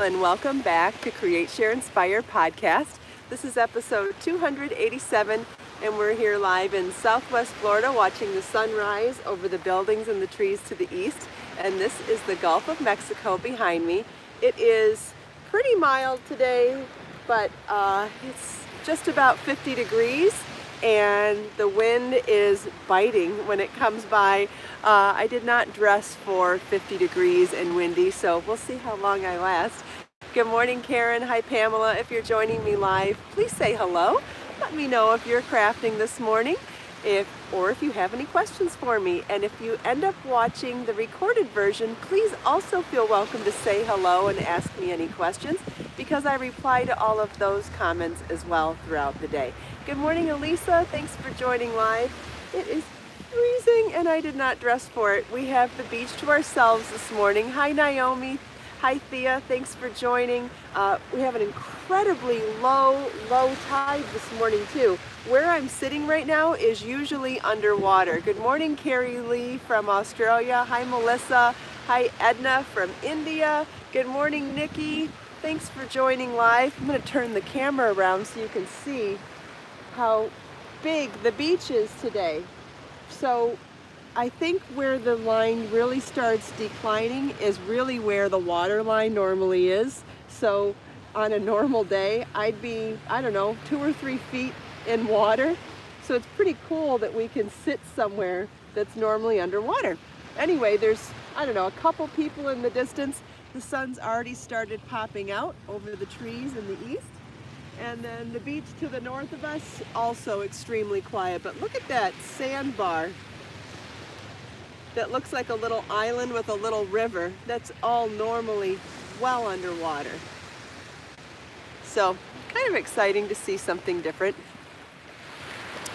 And welcome back to Create, Share, Inspire podcast. This is episode 287 and we're here live in Southwest Florida watching the sunrise over the buildings and the trees to the east. And this is the Gulf of Mexico behind me. It is pretty mild today, but it's just about 50 degrees and the wind is biting when it comes by. I did not dress for 50 degrees and windy, so we'll see how long I last. Good morning, Karen. Hi, Pamela. If you're joining me live, please say hello. Let me know if you're crafting this morning, or if you have any questions for me. And if you end up watching the recorded version, please also feel welcome to say hello and ask me any questions, because I reply to all of those comments as well throughout the day. Good morning, Elisa. Thanks for joining live. It is freezing and I did not dress for it. We have the beach to ourselves this morning. Hi, Naomi. Hi, Thea. Thanks for joining. We have an incredibly low tide this morning too. Where I'm sitting right now is usually underwater. Good morning, Carrie Lee from Australia. Hi, Melissa. Hi, Edna from India. Good morning, Nikki. Thanks for joining live. I'm going to turn the camera around so you can see how big the beach is today. So I think where the line really starts declining is really where the water line normally is. So on a normal day, I'd be, I don't know, 2 or 3 feet in water. So it's pretty cool that we can sit somewhere that's normally underwater. Anyway, there's, I don't know, a couple people in the distance. The sun's already started popping out over the trees in the east. And then the beach to the north of us, also extremely quiet. But look at that sandbar that looks like a little island with a little river. That's all normally well underwater. So kind of exciting to see something different.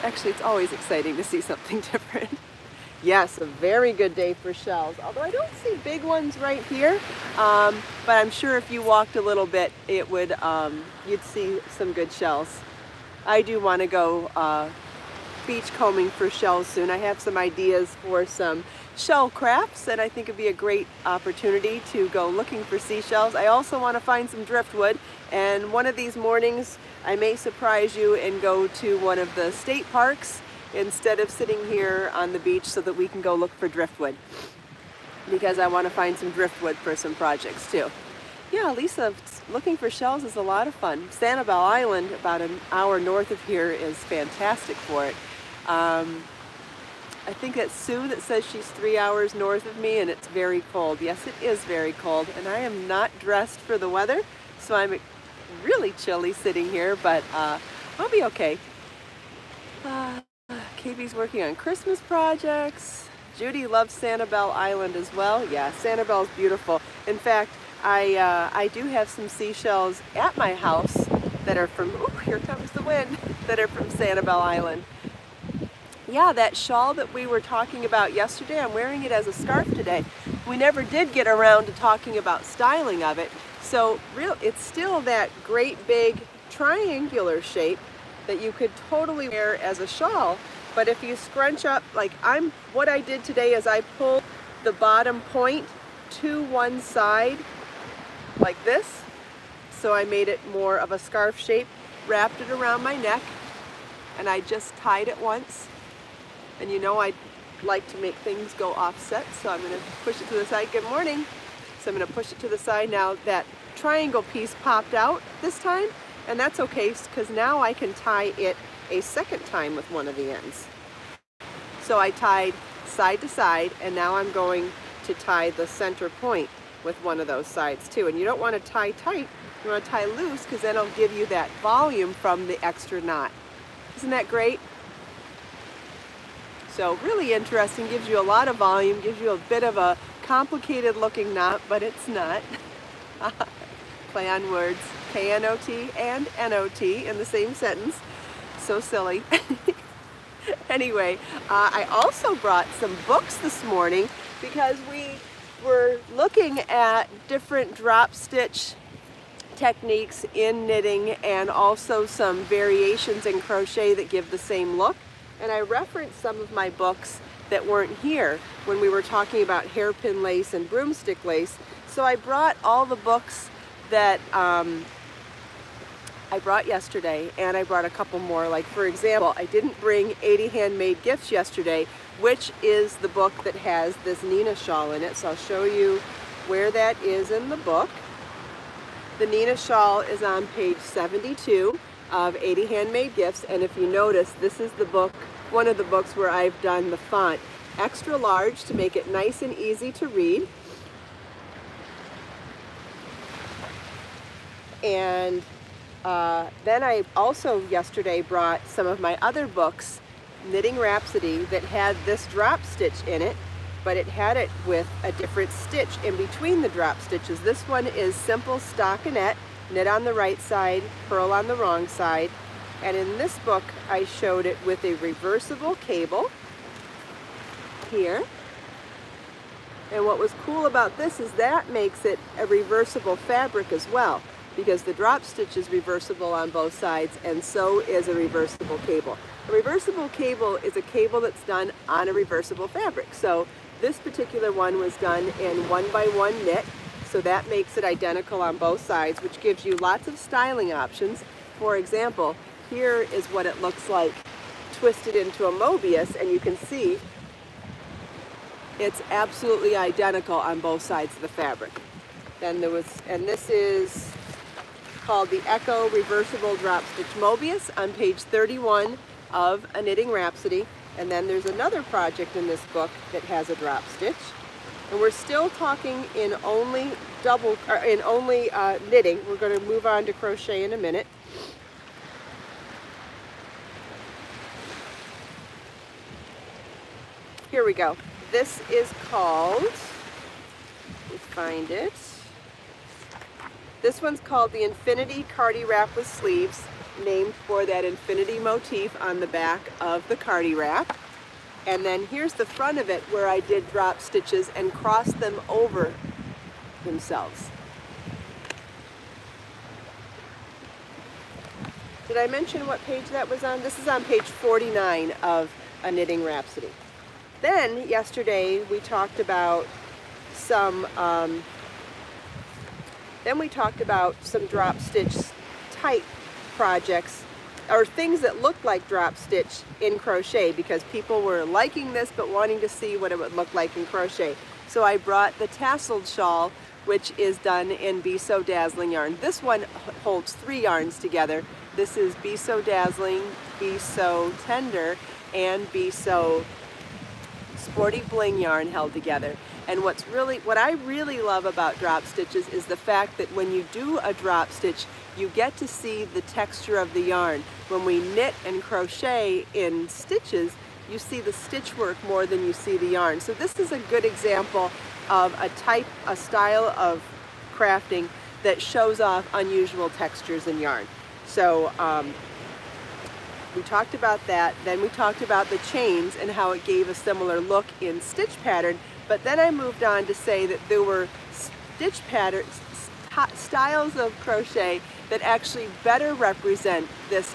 Actually, it's always exciting to see something different. Yes, a very good day for shells, although I don't see big ones right here, but I'm sure if you walked a little bit, it would, you'd see some good shells. I do want to go beach combing for shells soon. I have some ideas for some shell crafts, and I think it'd be a great opportunity to go looking for seashells. I also want to find some driftwood, and one of these mornings I may surprise you and go to one of the state parks instead of sitting here on the beach so that we can go look for driftwood, because I want to find some driftwood for some projects too. Yeah, Lisa, looking for shells is a lot of fun. Sanibel Island, about an hour north of here, is fantastic for it. I think it's Sue that says she's 3 hours north of me and it's very cold. Yes, it is very cold, and I am not dressed for the weather, so I'm really chilly sitting here, but I'll be okay. KB's working on Christmas projects. Judy loves Sanibel Island as well. Yeah, Sanibel is beautiful. In fact, I do have some seashells at my house that are from, oh, here comes the wind, that are from Sanibel Island. Yeah, that shawl that we were talking about yesterday, I'm wearing it as a scarf today. We never did get around to talking about styling of it. So it's still that great big triangular shape that you could totally wear as a shawl. But if you scrunch up, like what I did today is I pulled the bottom point to one side like this. So I made it more of a scarf shape, wrapped it around my neck, and I just tied it once. And you know I like to make things go offset, so I'm going to push it to the side. Good morning. So I'm going to push it to the side. Now that triangle piece popped out this time, and that's okay, because now I can tie it a second time with one of the ends. So I tied side to side, and now I'm going to tie the center point with one of those sides too. And you don't want to tie tight, you want to tie loose, because then it'll give you that volume from the extra knot. Isn't that great? So really interesting, gives you a lot of volume, gives you a bit of a complicated looking knot, but it's not. Play on words, K-N-O-T and N-O-T in the same sentence. So silly. Anyway, I also brought some books this morning because we were looking at different drop stitch techniques in knitting and also some variations in crochet that give the same look. And I referenced some of my books that weren't here when we were talking about hairpin lace and broomstick lace. So I brought all the books that I brought yesterday, and I brought a couple more. Like, for example, I didn't bring 80 Handmade Gifts yesterday, which is the book that has this Nina shawl in it. So I'll show you where that is in the book. The Nina shawl is on page 72 of 80 Handmade Gifts, and if you notice, this is the book, one of the books where I've done the font extra large to make it nice and easy to read. And then I also yesterday brought some of my other books, Knitting Rhapsody, that had this drop stitch in it, but it had it with a different stitch in between the drop stitches. This one is simple stockinette, knit on the right side, purl on the wrong side. And in this book, I showed it with a reversible cable here. And what was cool about this is that makes it a reversible fabric as well, because the drop stitch is reversible on both sides, and so is a reversible cable. A reversible cable is a cable that's done on a reversible fabric. So this particular one was done in 1x1 knit, so that makes it identical on both sides, which gives you lots of styling options. For example, here is what it looks like twisted into a Mobius, and you can see it's absolutely identical on both sides of the fabric. Then there was, and this is called the Echo Reversible Drop Stitch Mobius on page 31 of A Knitting Rhapsody. And then there's another project in this book that has a drop stitch. And we're still talking in only knitting. We're going to move on to crochet in a minute. Here we go. This is called, let's find it. This one's called the Infinity Cardi Wrap with Sleeves, named for that infinity motif on the back of the cardi wrap. And then here's the front of it where I did drop stitches and crossed them over themselves. Did I mention what page that was on? This is on page 49 of A Knitting Rhapsody. Then yesterday we talked about some drop stitch type projects, or things that look like drop stitch in crochet, because people were liking this but wanting to see what it would look like in crochet. So I brought the tasseled shawl, which is done in Be So Dazzling yarn. This one holds 3 yarns together. This is Be So Dazzling, Be So Tender, and Be So Sporty Bling yarn held together. And what I really love about drop stitches is the fact that when you do a drop stitch, you get to see the texture of the yarn. When we knit and crochet in stitches, you see the stitch work more than you see the yarn. So this is a good example of a style of crafting that shows off unusual textures in yarn. So we talked about that. Then we talked about the chains and how it gave a similar look in stitch pattern. But then I moved on to say that there were stitch patterns, styles of crochet that actually better represent this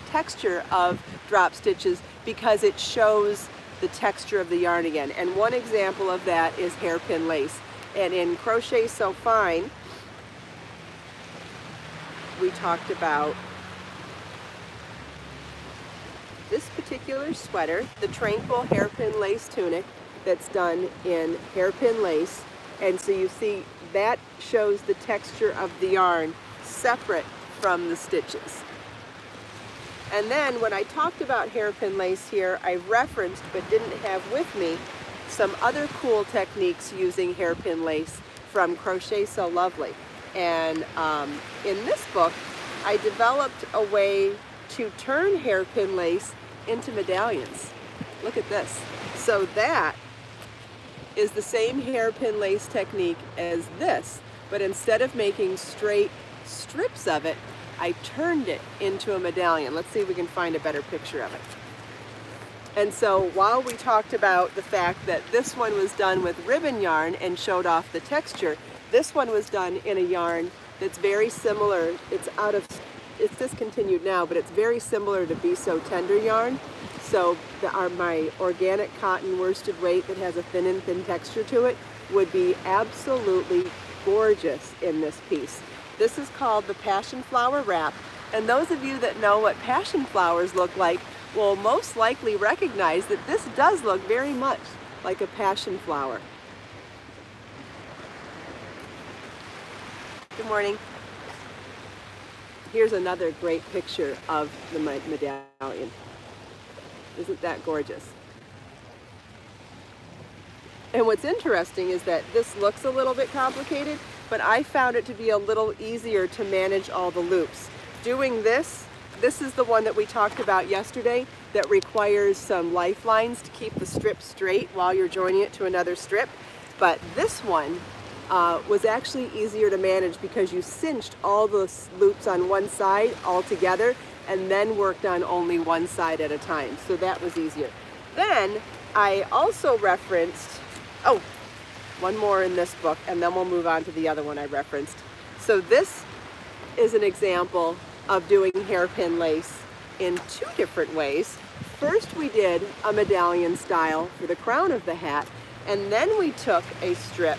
texture of drop stitches, because it shows the texture of the yarn again. And one example of that is hairpin lace. And in Crochet So Fine, we talked about this particular sweater, the Tranquil hairpin lace tunic that's done in hairpin lace. And so you see that shows the texture of the yarn separate from the stitches. And then when I talked about hairpin lace here, I referenced but didn't have with me some other cool techniques using hairpin lace from Crochet So Lovely. And in this book, I developed a way to turn hairpin lace into medallions. Look at this. So that is the same hairpin lace technique as this, but instead of making straight strips of it, I turned it into a medallion. Let's see if we can find a better picture of it. And so while we talked about the fact that this one was done with ribbon yarn and showed off the texture, this one was done in a yarn that's very similar. It's discontinued now, but it's very similar to Be So Tender yarn. So my organic cotton worsted weight that has a thin and thin texture to it would be absolutely gorgeous in this piece. This is called the Passion Flower Wrap, and those of you that know what passion flowers look like will most likely recognize that this does look very much like a passion flower. Good morning. Here's another great picture of the medallion. Isn't that gorgeous? And what's interesting is that this looks a little bit complicated, but I found it to be a little easier to manage all the loops. Doing this is the one that we talked about yesterday that requires some lifelines to keep the strip straight while you're joining it to another strip. But this one was actually easier to manage because you cinched all the loops on one side all together and then worked on only one side at a time. So that was easier. Then I also referenced, oh, one more in this book, and then we'll move on to the other one I referenced. So this is an example of doing hairpin lace in two different ways. First we did a medallion style for the crown of the hat, and then we took a strip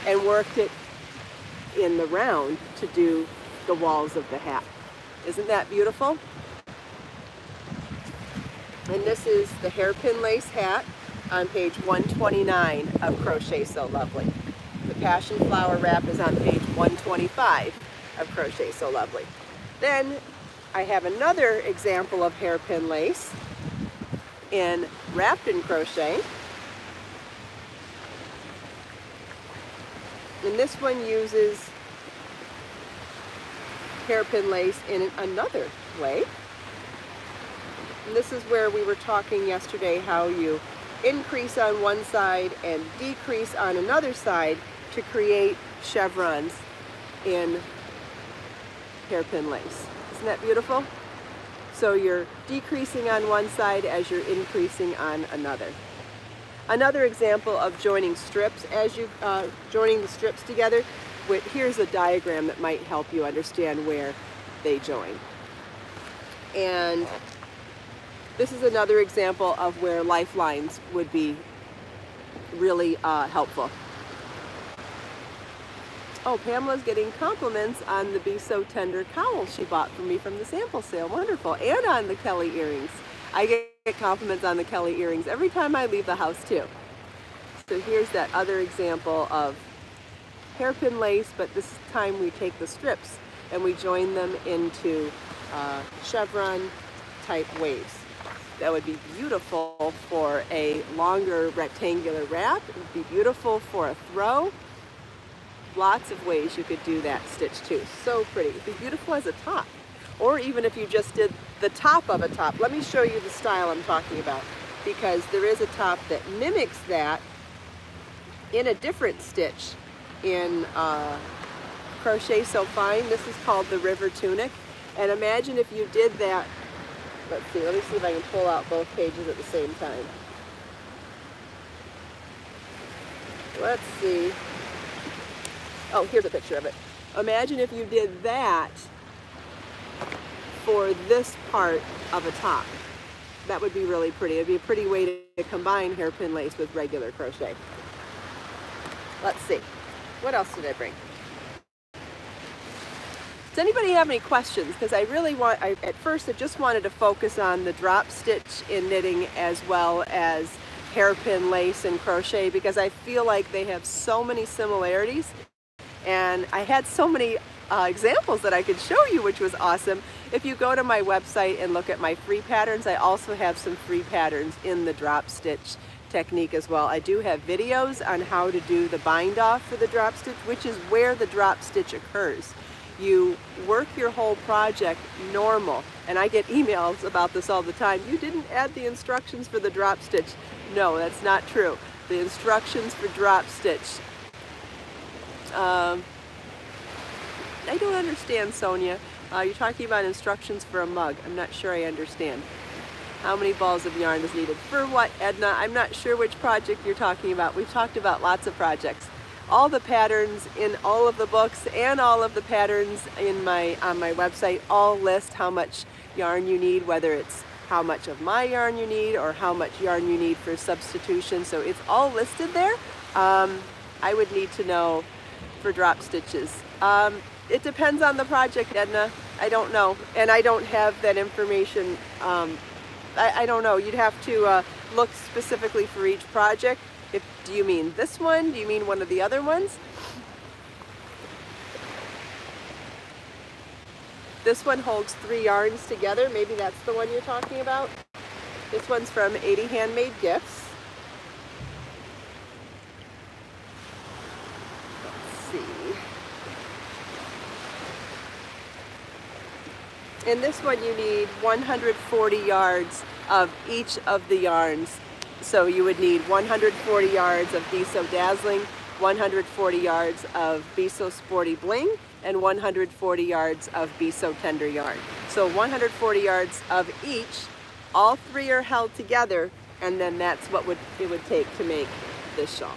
and worked it in the round to do the walls of the hat. Isn't that beautiful? And this is the hairpin lace hat on page 129 of Crochet So Lovely. The Passion Flower Wrap is on page 125 of Crochet So Lovely. Then I have another example of hairpin lace wrapped in crochet. And this one uses hairpin lace in another way. And this is where we were talking yesterday how you increase on one side and decrease on another side to create chevrons in hairpin lace. Isn't that beautiful? So you're decreasing on one side as you're increasing on another. Another example of joining strips, as you joining the strips together, here's a diagram that might help you understand where they join. And this is another example of where lifelines would be really helpful. Oh, Pamela's getting compliments on the Be So Tender cowl she bought for me from the sample sale. Wonderful. And on the Kelly earrings. I get compliments on the Kelly earrings every time I leave the house too. So here's that other example of hairpin lace, but this time we take the strips and we join them into chevron type waves. That would be beautiful for a longer rectangular wrap. It would be beautiful for a throw. Lots of ways you could do that stitch too. So pretty. It would be beautiful as a top. Or even if you just did the top of a top. Let me show you the style I'm talking about, because there is a top that mimics that in a different stitch in Crochet So Fine. This is called the River Tunic. And imagine if you did that. Let's see, let me see if I can pull out both pages at the same time. Let's see. Oh, here's a picture of it. Imagine if you did that for this part of a top. That would be really pretty. It'd be a pretty way to combine hairpin lace with regular crochet. Let's see. What else did I bring? Does anybody have any questions? Because I really at first I just wanted to focus on the drop stitch in knitting as well as hairpin lace and crochet, because I feel like they have so many similarities. And I had so many examples that I could show you, which was awesome. If you go to my website and look at my free patterns, I also have some free patterns in the drop stitch technique as well. I do have videos on how to do the bind off for the drop stitch, which is where the drop stitch occurs. You work your whole project normal, and I get emails about this all the time. You didn't add the instructions for the drop stitch. No, that's not true. The instructions for drop stitch, I don't understand, Sonia. You're talking about instructions for a mug. I'm not sure I understand. How many balls of yarn is needed? For what, Edna? I'm not sure which project you're talking about. We've talked about lots of projects. All the patterns in all of the books and all of the patterns on my website all list how much yarn you need, whether it's how much of my yarn you need or how much yarn you need for substitution. So it's all listed there. I would need to know, for drop stitches? It depends on the project, Edna. I don't know, and I don't have that information. I don't know. You'd have to look specifically for each project. Do you mean this one? Do you mean one of the other ones? This one holds 3 yarns together. Maybe that's the one you're talking about. This one's from 80 Handmade Gifts. Let's see. In this one you need 140 yards of each of the yarns. So you would need 140 yards of Be So Dazzling, 140 yards of Be So Sporty Bling, and 140 yards of Be So Tender yarn. So 140 yards of each. All 3 are held together, and then that's what it would take to make this shawl.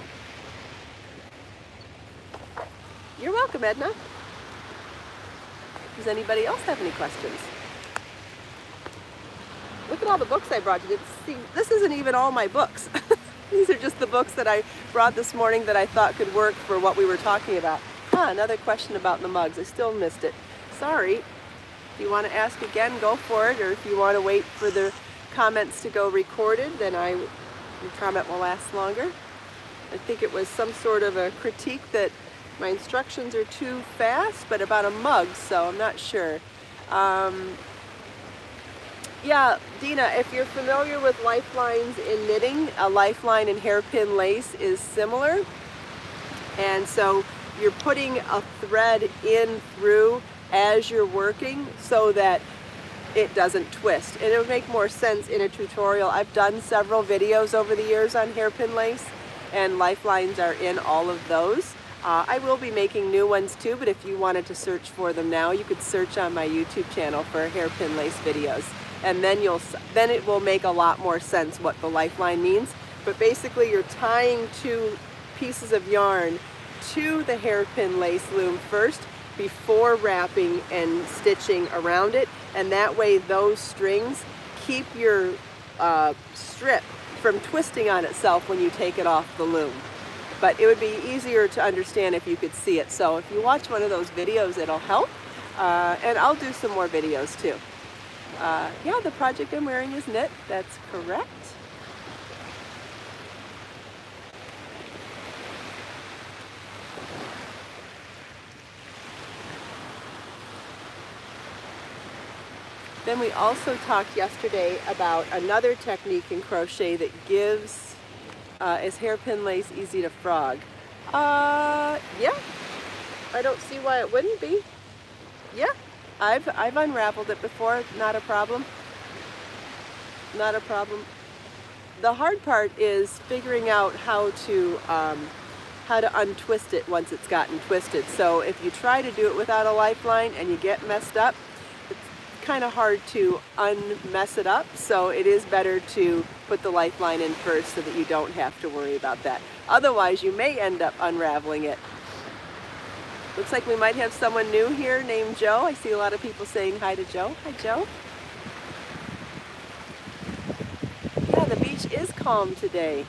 You're welcome, Edna. Does anybody else have any questions? Look at all the books I brought you. See, this isn't even all my books. These are just the books that I brought this morning that I thought could work for what we were talking about. Another question about the mugs. I still missed it. Sorry. If you want to ask again, go for it. Or if you want to wait for the comments to go recorded, then your comment will last longer. I think it was some sort of a critique that my instructions are too fast, but about a mug, so I'm not sure. Yeah, Dina, if you're familiar with lifelines in knitting, a lifeline in hairpin lace is similar. And so you're putting a thread in through as you're working so that it doesn't twist. And it would make more sense in a tutorial. I've done several videos over the years on hairpin lace, and lifelines are in all of those. I will be making new ones too, but if you wanted to search for them now, you could search on my YouTube channel for hairpin lace videos. And then it will make a lot more sense what the lifeline means. But basically you're tying 2 pieces of yarn to the hairpin lace loom first before wrapping and stitching around it, and that way those strings keep your strip from twisting on itself when you take it off the loom. But it would be easier to understand if you could see it. So if you watch one of those videos, it'll help. And I'll do some more videos too. Yeah, the project I'm wearing is knit. That's correct. Then we also talked yesterday about another technique in crochet that gives, is hairpin lace easy to frog? Yeah, I don't see why it wouldn't be. Yeah, I've unraveled it before, not a problem. Not a problem. The hard part is figuring out how to untwist it once it's gotten twisted. So if you try to do it without a lifeline and you get messed up, kind of hard to unmess it up, so it is better to put the lifeline in first so that you don't have to worry about that. Otherwise, you may end up unraveling it. Looks like we might have someone new here named Joe. I see a lot of people saying hi to Joe. Hi, Joe. Yeah, the beach is calm today.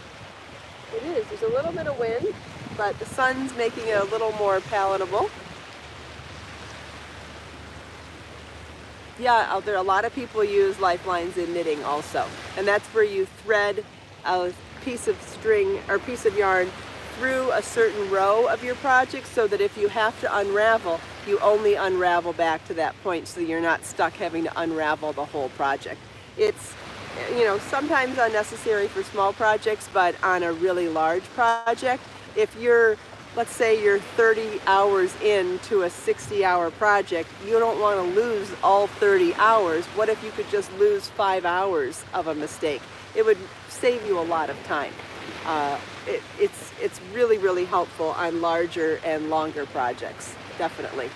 It is. There's a little bit of wind, but the sun's making it a little more palatable. Yeah, there are a lot of people use lifelines in knitting also, and that's where you thread a piece of string or piece of yarn through a certain row of your project so that if you have to unravel, you only unravel back to that point so you're not stuck having to unravel the whole project. It's, you know, sometimes unnecessary for small projects, but on a really large project, if you're, let's say you're 30 hours into a 60-hour project, you don't want to lose all 30 hours. What if you could just lose 5 hours of a mistake? It would save you a lot of time. It's really, really helpful on larger and longer projects, definitely.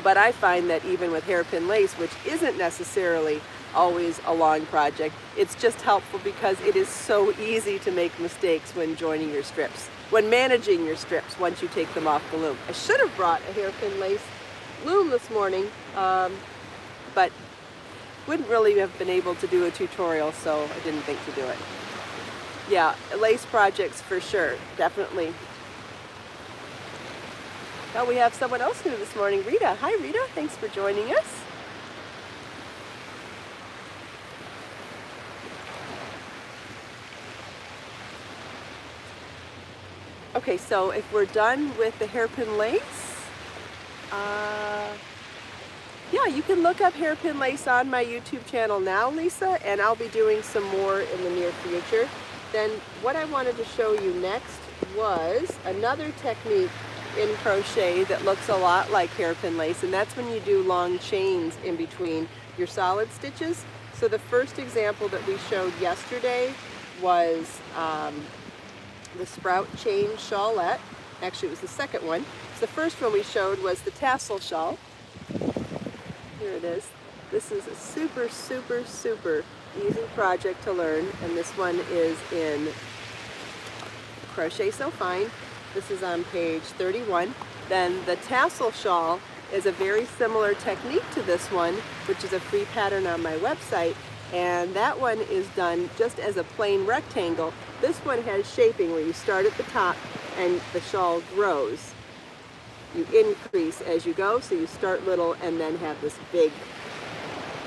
But I find that even with hairpin lace, which isn't necessarily always a long project, it's just helpful because it is so easy to make mistakes when joining your strips. When managing your strips once you take them off the loom. I should have brought a hairpin lace loom this morning, but wouldn't really have been able to do a tutorial, so I didn't think to do it. Yeah, lace projects for sure, definitely. Oh, we have someone else new this morning, Rita. Hi, Rita. Thanks for joining us. Okay, so if we're done with the hairpin lace, yeah, you can look up hairpin lace on my YouTube channel now, Lisa, and I'll be doing some more in the near future. Then what I wanted to show you next was another technique in crochet that looks a lot like hairpin lace, and that's when you do long chains in between your solid stitches. So the first example that we showed yesterday was the sprout chain shawlette. Actually, it was the second one. So the first one we showed was the tassel shawl. Here it is. This is a super, super, super easy project to learn, and this one is in Crochet So Fine. This is on page 31. Then the tassel shawl is a very similar technique to this one, which is a free pattern on my website, and that one is done just as a plain rectangle. This one has shaping where you start at the top and the shawl grows. You increase as you go, so you start little and then have this big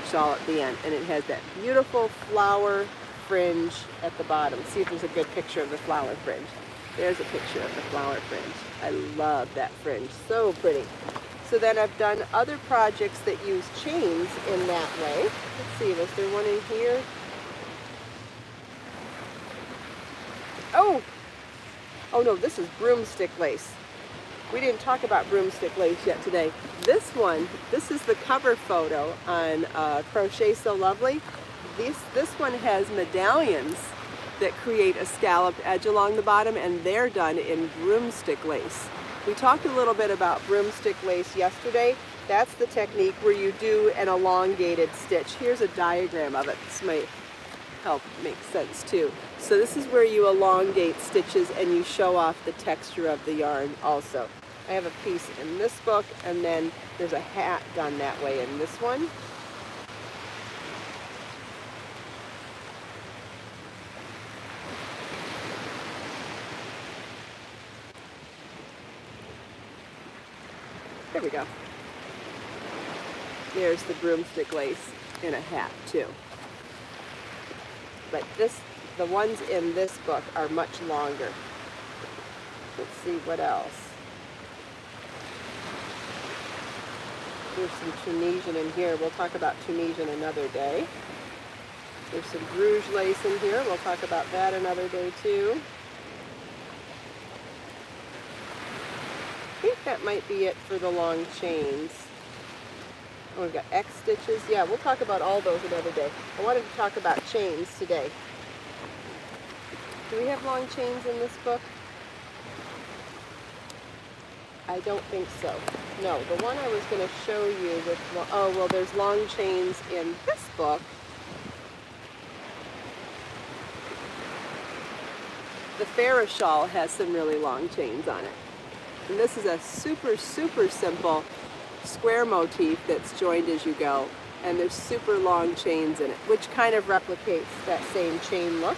shawl at the end, and it has that beautiful flower fringe at the bottom. See if there's a good picture of the flower fringe. There's a picture of the flower fringe. I love that fringe, so pretty. So then I've done other projects that use chains in that way. Let's see, was there one in here? Oh no, this is broomstick lace. We didn't talk about broomstick lace yet today. This one, this is the cover photo on Crochet So Lovely. This one has medallions that create a scalloped edge along the bottom, and they're done in broomstick lace. We talked a little bit about broomstick lace yesterday. That's the technique where you do an elongated stitch. Here's a diagram of it. This might help make sense too. So this is where you elongate stitches and you show off the texture of the yarn also. I have a piece in this book, and then there's a hat done that way in this one. There we go. There's the broomstick lace in a hat too. But the ones in this book are much longer. Let's see what else. There's some Tunisian in here. We'll talk about Tunisian another day. There's some Bruges lace in here. We'll talk about that another day too. I think that might be it for the long chains. Oh, we've got X stitches. Yeah, we'll talk about all those another day. I wanted to talk about chains today. Do we have long chains in this book? I don't think so. No, the one I was going to show you with, oh, well, there's long chains in this book. The Farrah shawl has some really long chains on it. And this is a super, super simple square motif that's joined as you go. And there's super long chains in it, which kind of replicates that same chain look.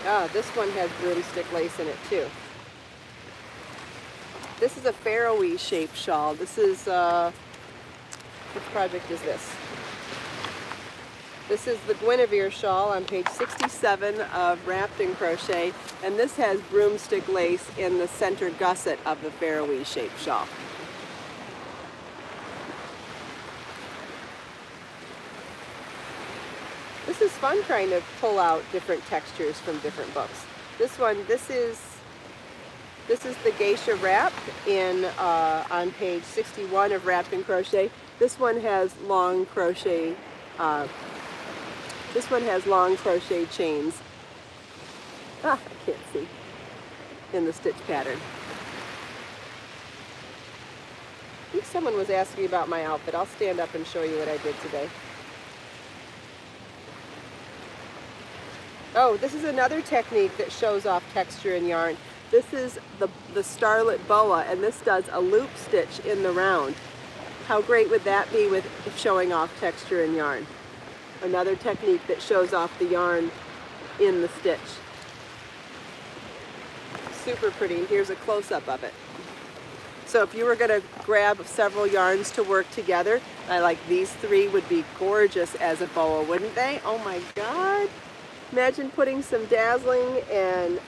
Ah, this one has broomstick lace in it too. This is a Faroe shaped shawl. This is, which project is this? This is the Guinevere shawl on page 67 of Wrapped in Crochet, and this has broomstick lace in the center gusset of the Faroe shaped shawl. This is fun trying to pull out different textures from different books. This one, this is the Geisha Wrap in on page 61 of Wrapped in Crochet. This one has long crochet. This one has long crochet chains. Ah, I can't see in the stitch pattern. I think someone was asking about my outfit. I'll stand up and show you what I did today. Oh, this is another technique that shows off texture in yarn. This is the starlet boa, and this does a loop stitch in the round. How great would that be with showing off texture in yarn? Another technique that shows off the yarn in the stitch. super pretty. And here's a close-up of it. So if you were going to grab several yarns to work together, I like these three would be gorgeous as a boa, wouldn't they? Oh my God. Imagine putting some dazzling and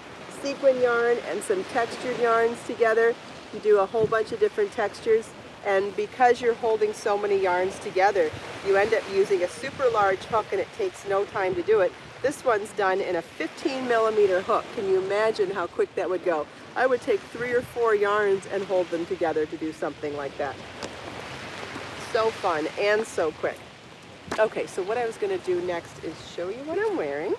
sequin yarn and some textured yarns together. You do a whole bunch of different textures, and because you're holding so many yarns together, you end up using a super large hook, and it takes no time to do it. This one's done in a 15mm hook. Can you imagine how quick that would go? I would take 3 or 4 yarns and hold them together to do something like that. So fun and so quick. Okay, so what I was going to do next is show you what I'm wearing.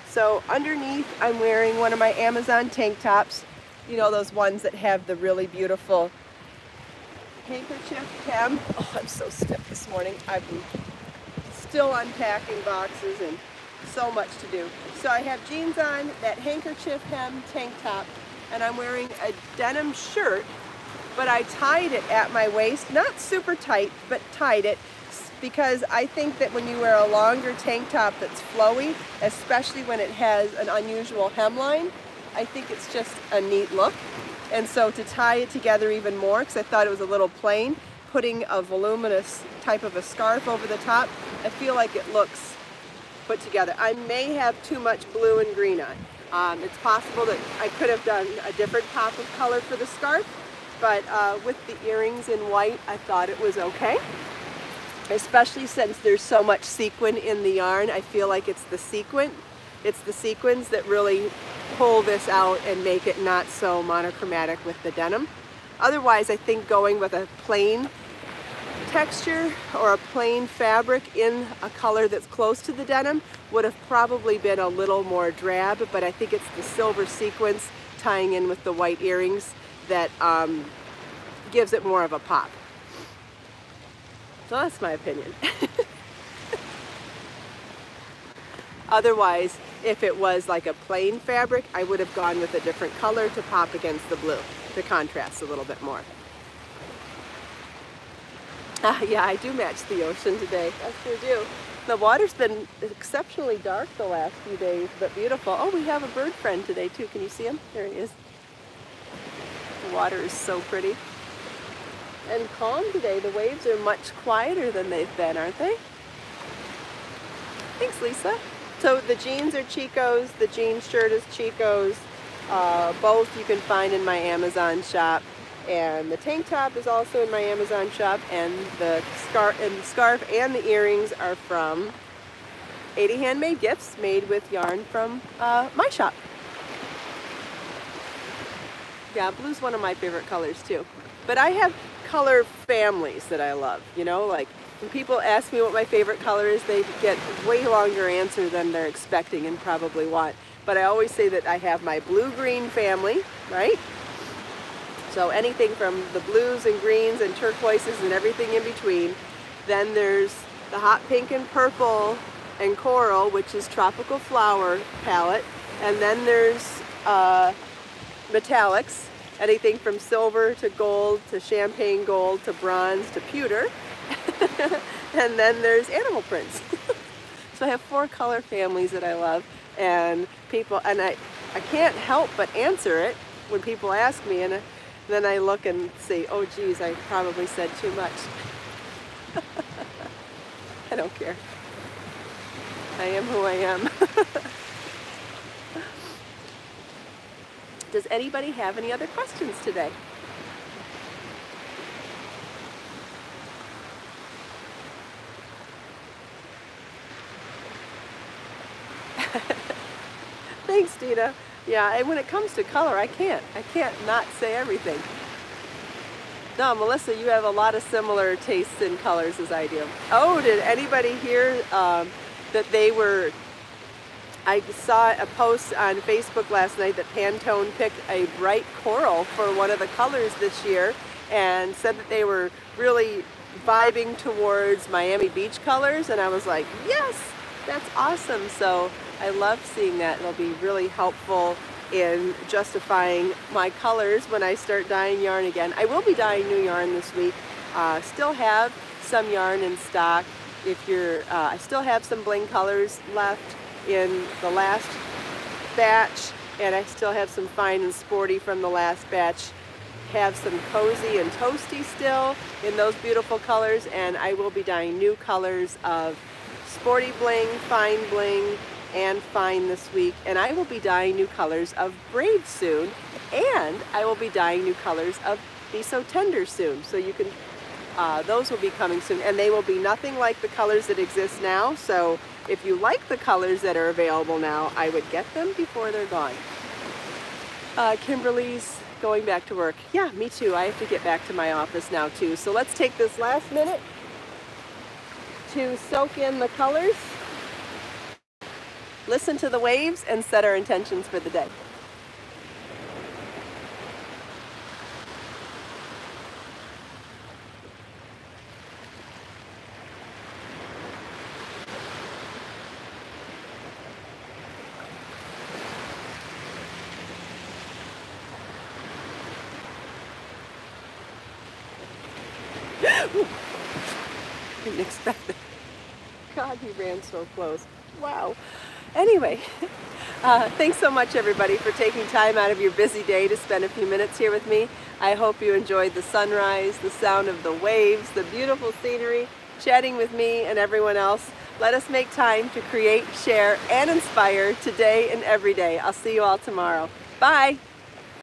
So underneath, I'm wearing one of my Amazon tank tops. You know, those ones that have the really beautiful handkerchief hem. Oh, I'm so stiff this morning. I've been still unpacking boxes and so much to do. So I have jeans on, that handkerchief hem tank top, and I'm wearing a denim shirt, but I tied it at my waist. Not super tight, but tied it, because I think that when you wear a longer tank top that's flowy, especially when it has an unusual hemline, I think it's just a neat look. And so to tie it together even more, because I thought it was a little plain, putting a voluminous type of a scarf over the top, I feel like it looks put together. I may have too much blue and green on. It's possible that I could have done a different pop of color for the scarf, but with the earrings in white, I thought it was okay. Especially since there's so much sequin in the yarn. I feel like it's the sequins that really pull this out and make it not so monochromatic with the denim. Otherwise, I think going with a plain texture or a plain fabric in a color that's close to the denim would have probably been a little more drab, but I think it's the silver sequins tying in with the white earrings that gives it more of a pop. So that's my opinion. Otherwise, if it was like a plain fabric, I would have gone with a different color to pop against the blue, to contrast a little bit more. Yeah, I do match the ocean today. I sure do. The water's been exceptionally dark the last few days, but beautiful. Oh, we have a bird friend today too. Can you see him? There he is. The water is so pretty. And calm today. The waves are much quieter than they've been, aren't they? Thanks, Lisa. So the jeans are Chico's, the jean shirt is Chico's. Both you can find in my Amazon shop. And the tank top is also in my Amazon shop. And the scarf and the earrings are from 80 Handmade Gifts, made with yarn from my shop. Yeah, blue's one of my favorite colors too. But I have color families that I love, you know, like when people ask me what my favorite color is, they get a way longer answer than they're expecting and probably want. But I always say that I have my blue-green family, right? So anything from the blues and greens and turquoises and everything in between. Then there's the hot pink and purple and coral, which is tropical flower palette. And then there's metallics. Anything from silver to gold to champagne gold to bronze to pewter. And then there's animal prints. So I have 4 color families that I love, and I can't help but answer it when people ask me, and then I look and say, oh geez, I probably said too much. I don't care. I am who I am. Does anybody have any other questions today? Thanks, Dina. Yeah, and when it comes to color, I can't not say everything. No, Melissa, you have a lot of similar tastes in colors as I do. Oh, did anybody hear that they were... I saw a post on Facebook last night that Pantone picked a bright coral for one of the colors this year and said that they were really vibing towards Miami Beach colors, and I was like, yes, that's awesome. So I love seeing that. It'll be really helpful in justifying my colors when I start dyeing yarn again. I will be dyeing new yarn this week. Still have some yarn in stock. I still have some bling colors left in the last batch, and I still have some fine and sporty from the last batch. Have some cozy and toasty still in those beautiful colors, and I will be dyeing new colors of sporty bling, fine bling, and fine this week, and I will be dyeing new colors of brave soon, and I will be dyeing new colors of Be So Tender soon. So you can, those will be coming soon, and they will be nothing like the colors that exist now. So if you like the colors that are available now, I would get them before they're gone. Kimberly's going back to work. Yeah, me too. I have to get back to my office now too. So let's take this last minute to soak in the colors, listen to the waves, and set our intentions for the day. Didn't expect that. God, he ran so close. Wow. Anyway, thanks so much everybody for taking time out of your busy day to spend a few minutes here with me. I hope you enjoyed the sunrise, the sound of the waves, the beautiful scenery, chatting with me and everyone else. Let us make time to create, share, and inspire today and every day. I'll see you all tomorrow. Bye.